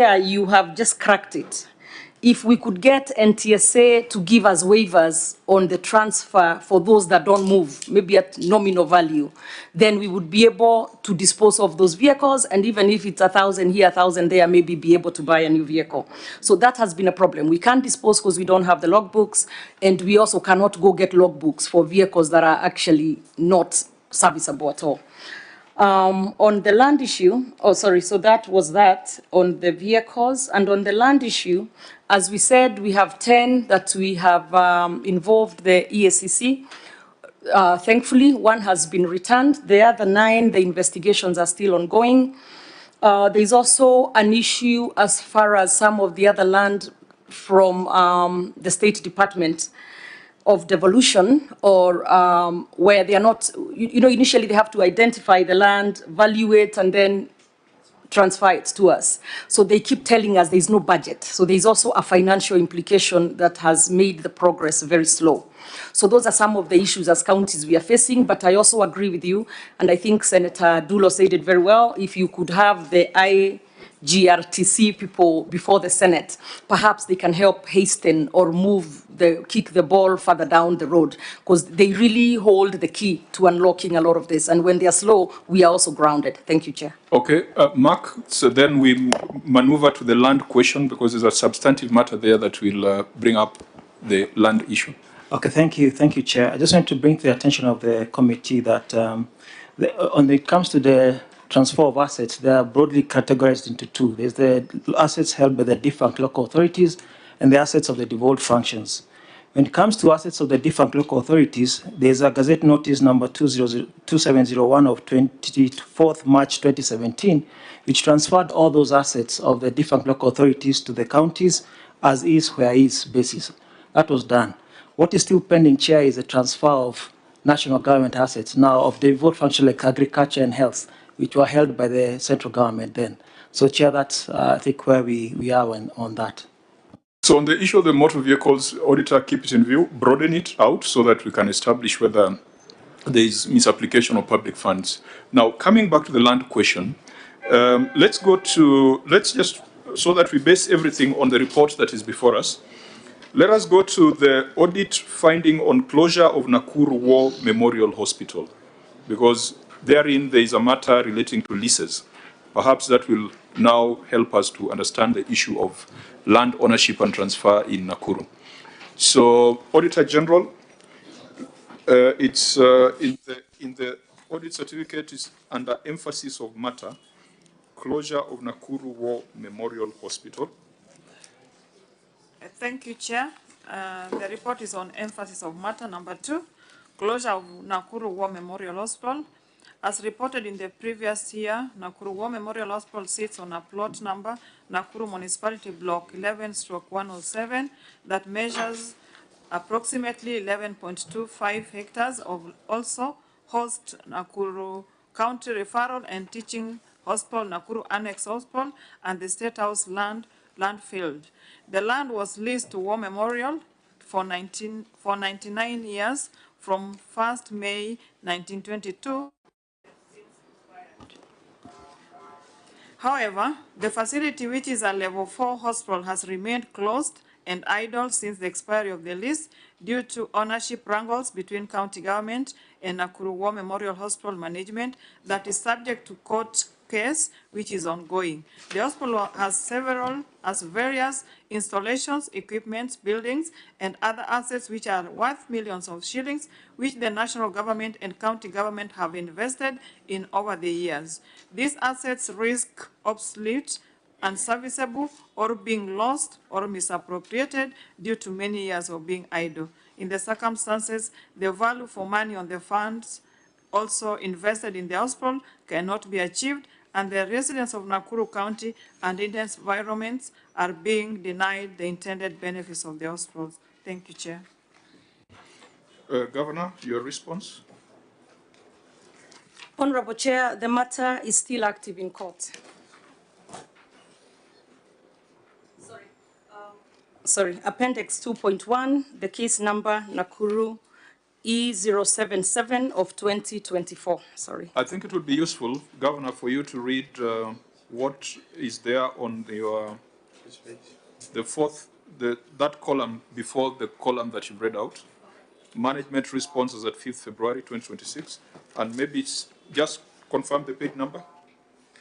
Yeah, you have just cracked it. If we could get NTSA to give us waivers on the transfer for those that don't move, maybe at nominal value, then we would be able to dispose of those vehicles, and even if it's 1,000 here, 1,000 there, maybe be able to buy a new vehicle. So that has been a problem. We can't dispose because we don't have the logbooks, and we also cannot go get logbooks for vehicles that are actually not serviceable at all. On the land issue, so that was that on the vehicles. And on the land issue, as we said, we have 10 that we have involved the EACC. Thankfully, one has been returned. The other 9, the investigations are still ongoing. There's also an issue as far as some of the other land from the State Department of devolution, or where they are not, initially they have to identify the land, value it, and then transfer it to us. So they keep telling us there's no budget. So there's also a financial implication that has made the progress very slow. So those are some of the issues as counties we are facing, but I also agree with you, and I think Senator Dulo said it very well. If you could have the GRTC people before the Senate, perhaps they can help hasten or kick the ball further down the road, because they really hold the key to unlocking a lot of this. And when they are slow, we are also grounded. Thank you, Chair. Okay, Mark, so then we maneuver to the land question, because there's a substantive matter there that will bring up the land issue. Okay, thank you, Chair. I just want to bring to the attention of the committee that when it comes to the transfer of assets, they are broadly categorized into 2. There's the assets held by the defunct local authorities and the assets of the devolved functions. When it comes to assets of the defunct local authorities, there's a Gazette Notice number 2701 of 24th March 2017, which transferred all those assets of the defunct local authorities to the counties as is where is basis. That was done. What is still pending, Chair, is the transfer of national government assets now of the devolved function like agriculture and health, which were held by the central government then. So, Chair, that's, I think, where we are on that. So on the issue of the motor vehicles, auditor, keep it in view, broaden it out so that we can establish whether there is misapplication of public funds. Now, coming back to the land question, let's just, so that we base everything on the report that is before us, let us go to the audit finding on closure of Nakuru War Memorial Hospital, because therein there is a matter relating to leases. Perhaps that will now help us to understand the issue of land ownership and transfer in Nakuru. So, Auditor General, it's in the audit certificate is under emphasis of matter, closure of Nakuru War Memorial Hospital. Thank you, Chair. The report is on emphasis of matter number 2, closure of Nakuru War Memorial Hospital. As reported in the previous year, Nakuru War Memorial Hospital sits on a plot number, Nakuru Municipality Block 11/107, that measures approximately 11.25 hectares, of also hosts Nakuru County Referral and Teaching Hospital, Nakuru Annex Hospital, and the State House landfill. The land was leased to War Memorial for 99 years from 1st May 1922. However, the facility, which is a level 4 hospital, has remained closed and idle since the expiry of the lease due to ownership wrangles between county government and Nakuru War Memorial Hospital management that is subject to court case which is ongoing. The hospital has various installations, equipment, buildings, and other assets which are worth millions of shillings, which the national government and county government have invested in over the years. These assets risk obsolete, unserviceable, or being lost or misappropriated due to many years of being idle. In the circumstances, the value for money on the funds also invested in the hospital cannot be achieved, and the residents of Nakuru County and its environments are being denied the intended benefits of the hospitals. Thank you, Chair. Governor, your response? Honorable Chair, the matter is still active in court. Appendix 2.1, the case number Nakuru E077 of 2024. Sorry. I think it would be useful, Governor, for you to read what is there on your, the fourth, that column before the column that you read out. Management responses at 5th February 2026, and maybe it's just confirm the page number.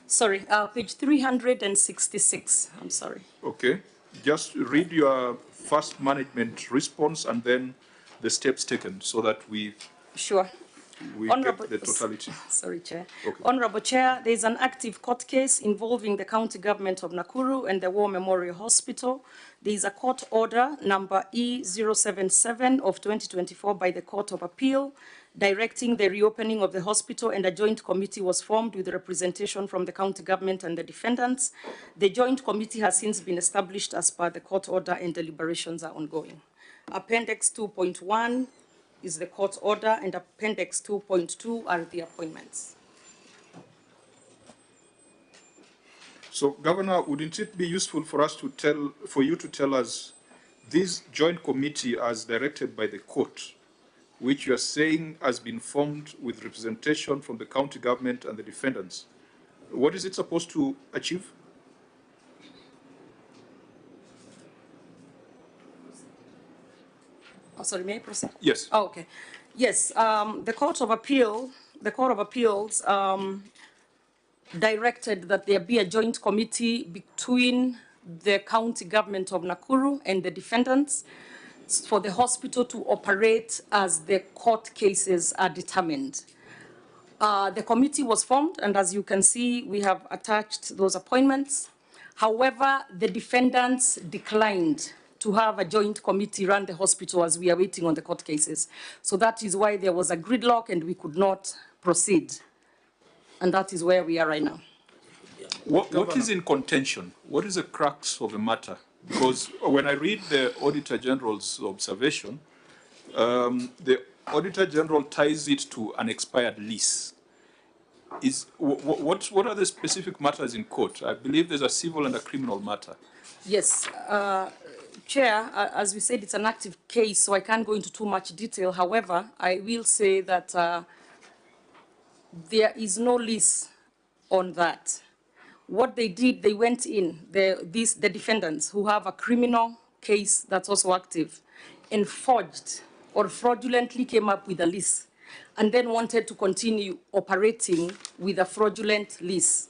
Sorry, page 366, I'm sorry. Okay, just read your first management response and then the steps taken so that we Sure. get the totality. Sorry, Chair. Okay. Honorable Chair, there is an active court case involving the county government of Nakuru and the War Memorial Hospital. There is a court order number E077 of 2024 by the Court of Appeal directing the reopening of the hospital, and a joint committee was formed with representation from the county government and the defendants. The joint committee has since been established as per the court order, and deliberations are ongoing. Appendix 2.1 is the court order, and Appendix 2.2 are the appointments. So, Governor, wouldn't it be useful for us to for you to tell us this joint committee as directed by the court, which you are saying has been formed with representation from the county government and the defendants, what is it supposed to achieve? Oh, sorry, may I proceed? Yes. Oh, okay. Yes, the Court of Appeals directed that there be a joint committee between the county government of Nakuru and the defendants for the hospital to operate as the court cases are determined. The committee was formed, and as you can see, we have attached those appointments. However, the defendants declined to have a joint committee run the hospital as we are waiting on the court cases. So that is why there was a gridlock and we could not proceed. And that is where we are right now. What is in contention? What is the crux of the matter? Because when I read the Auditor General's observation, the Auditor General ties it to an expired lease. What are the specific matters in court? I believe there's a civil and a criminal matter. Yes, Chair, as we said, it's an active case, so I can't go into too much detail. However, I will say that there is no lease on that. What they did, they went in, the defendants who have a criminal case that's also active, and forged or fraudulently came up with a lease and then wanted to continue operating with a fraudulent lease.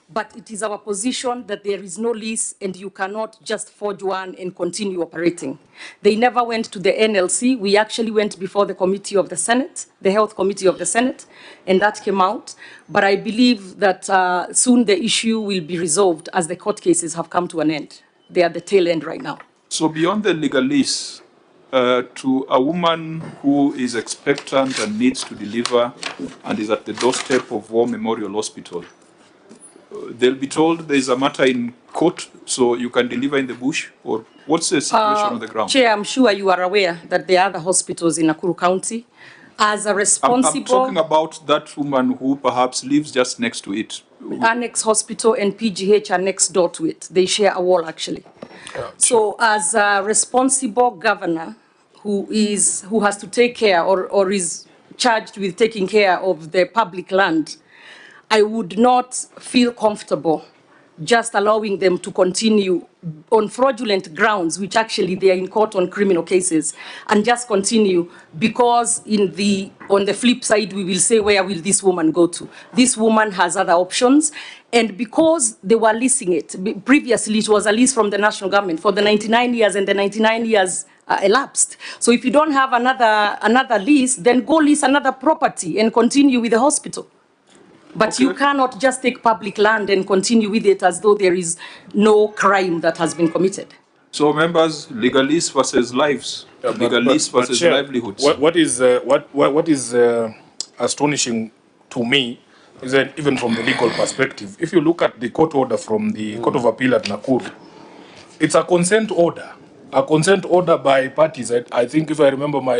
But it is our position that there is no lease and you cannot just forge one and continue operating. They never went to the NLC. We actually went before the committee of the Senate, the Health Committee of the Senate, and that came out. But I believe that soon the issue will be resolved as the court cases have come to an end. They are at the tail end right now. So beyond the legal lease, to a woman who is expectant and needs to deliver and is at the doorstep of War Memorial Hospital, they'll be told there's a matter in court, so you can deliver in the bush? Or what's the situation on the ground? Chair, I'm sure you are aware that there are other hospitals in Nakuru County. As a responsible... I'm talking about that woman who perhaps lives just next to it. Annex Hospital and PGH are next door to it. They share a wall, actually. So as a responsible governor who has to take care or is charged with taking care of the public land, I would not feel comfortable just allowing them to continue on fraudulent grounds, which actually they are in court on criminal cases, and just continue because on the flip side, we will say, where will this woman go to? This woman has other options. And because they were leasing it, previously it was a lease from the national government for the 99 years, and the 99 years elapsed. So if you don't have another lease, then go lease another property and continue with the hospital. But okay, you cannot just take public land and continue with it as though there is no crime that has been committed. So, members, legal lease versus lives, legal lease versus livelihoods. What is astonishing to me is that even from the legal perspective, if you look at the court order from the Court of Appeal at Nakuru, it's a consent order by parties. I think, if I remember my